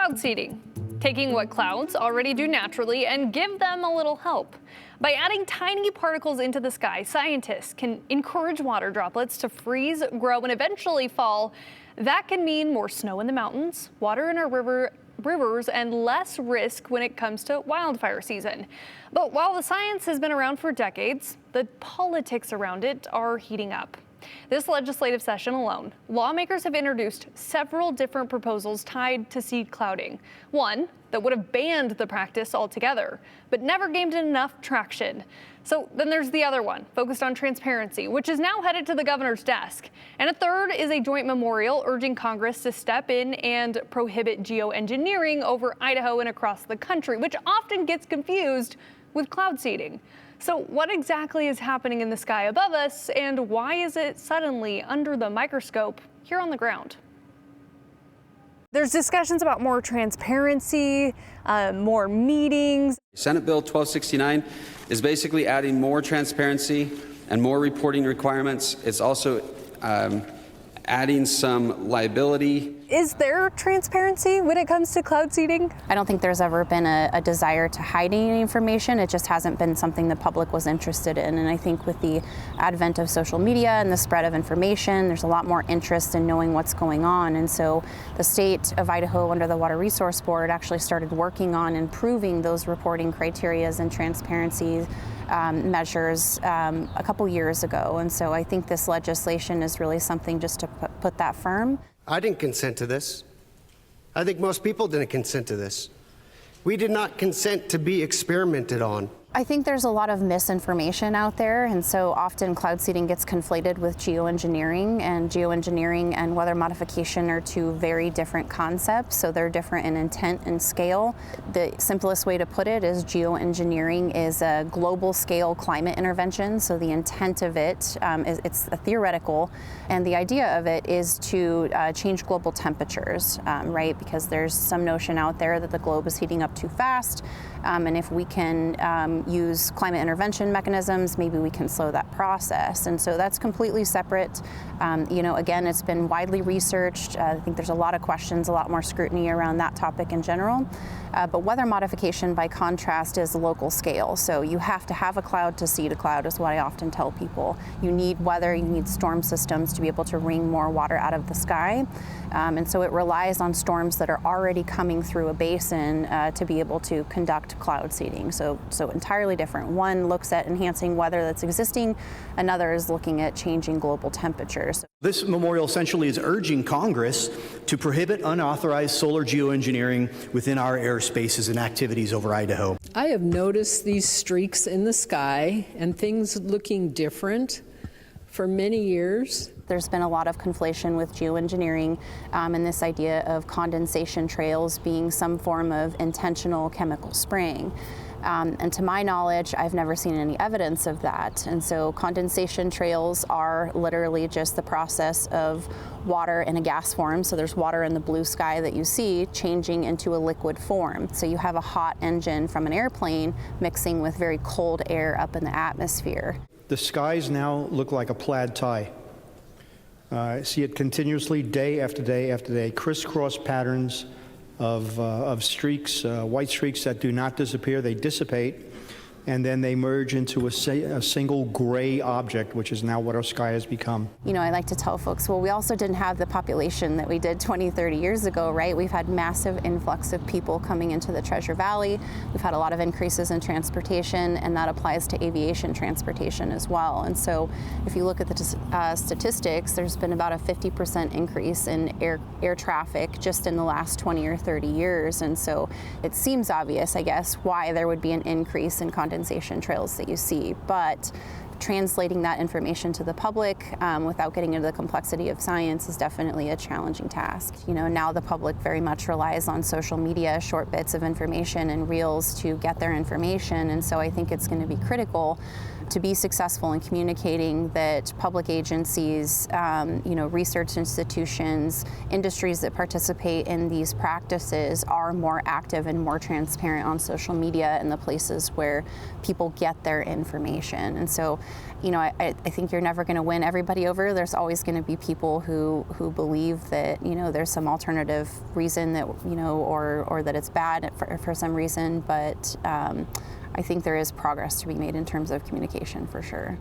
cloud seeding, taking what clouds already do naturally and give them a little help. By adding tiny particles into the sky, scientists can encourage water droplets to freeze, grow, and eventually fall. That can mean more snow in the mountains, water in our rivers, and less risk when it comes to wildfire season. But while the science has been around for decades, the politics around it are heating up. This legislative session alone, lawmakers have introduced several different proposals tied to seed clouding. One that would have banned the practice altogether, but never gained enough traction. So then there's the other one, focused on transparency, which is now headed to the governor's desk. And a third is a joint memorial urging Congress to step in and prohibit geoengineering over Idaho and across the country, which often gets confused with cloud seeding. So what exactly is happening in the sky above us, and why is it suddenly under the microscope here on the ground? There's discussions about more transparency, more meetings. Senate Bill 1269 is basically adding more transparency and more reporting requirements. It's also adding some liability. Is there transparency when it comes to cloud seeding? I don't think there's ever been a desire to hide any information. It just hasn't been something the public was interested in. And I think with the advent of social media and the spread of information, there's a lot more interest in knowing what's going on. And so the state of Idaho, under the Water Resource Board, actually started working on improving those reporting criterias and transparency measures a couple years ago. And so I think this legislation is really something just to put that firm. I didn't consent to this. I think most people didn't consent to this. We did not consent to be experimented on. I think there's a lot of misinformation out there, and so often cloud seeding gets conflated with geoengineering, and weather modification are two very different concepts, so they're different in intent and scale. The simplest way to put it is geoengineering is a global scale climate intervention, so the intent of it, it's a theoretical, and the idea of it is to change global temperatures, right? Because there's some notion out there that the globe is heating up too fast, and if we can use climate intervention mechanisms, maybe we can slow that process. And so that's completely separate. Again, it's been widely researched. I think there's a lot of questions, a lot more scrutiny around that topic in general. But weather modification, by contrast, is local scale. So you have to have a cloud to seed a cloud, is what I often tell people. You need weather, you need storm systems to be able to wring more water out of the sky. And so it relies on storms that are already coming through a basin to be able to conduct cloud seeding. So entirely different. One looks at enhancing weather that's existing, another is looking at changing global temperatures. This memorial essentially is urging Congress to prohibit unauthorized solar geoengineering within our airspaces and activities over Idaho. I have noticed these streaks in the sky and things looking different for many years. There's been a lot of conflation with geoengineering and this idea of condensation trails being some form of intentional chemical spraying. And to my knowledge, I've never seen any evidence of that. And so condensation trails are literally just the process of water in a gas form. So there's water in the blue sky that you see changing into a liquid form. So you have a hot engine from an airplane mixing with very cold air up in the atmosphere. The skies now look like a plaid tie. I see it continuously day after day after day, crisscross patterns of streaks, white streaks that do not disappear. They dissipate, and then they merge into a single gray object, which is now what our sky has become. I like to tell folks, well, we also didn't have the population that we did 20, 30 years ago, right? We've had massive influx of people coming into the Treasure Valley. We've had a lot of increases in transportation, and that applies to aviation transportation as well. And so if you look at the statistics, there's been about a 50% increase in air traffic just in the last 20 or 30 years. And so it seems obvious, I guess, why there would be an increase in condensation trails that you see, but translating that information to the public without getting into the complexity of science is definitely a challenging task. Now the public very much relies on social media, short bits of information and reels to get their information, and so I think it's going to be critical to be successful in communicating that public agencies, research institutions, industries that participate in these practices are more active and more transparent on social media and the places where people get their information. And so I think you're never going to win everybody over. There's always going to be people who believe that, there's some alternative reason that, or that it's bad for some reason. But I think there is progress to be made in terms of communication for sure.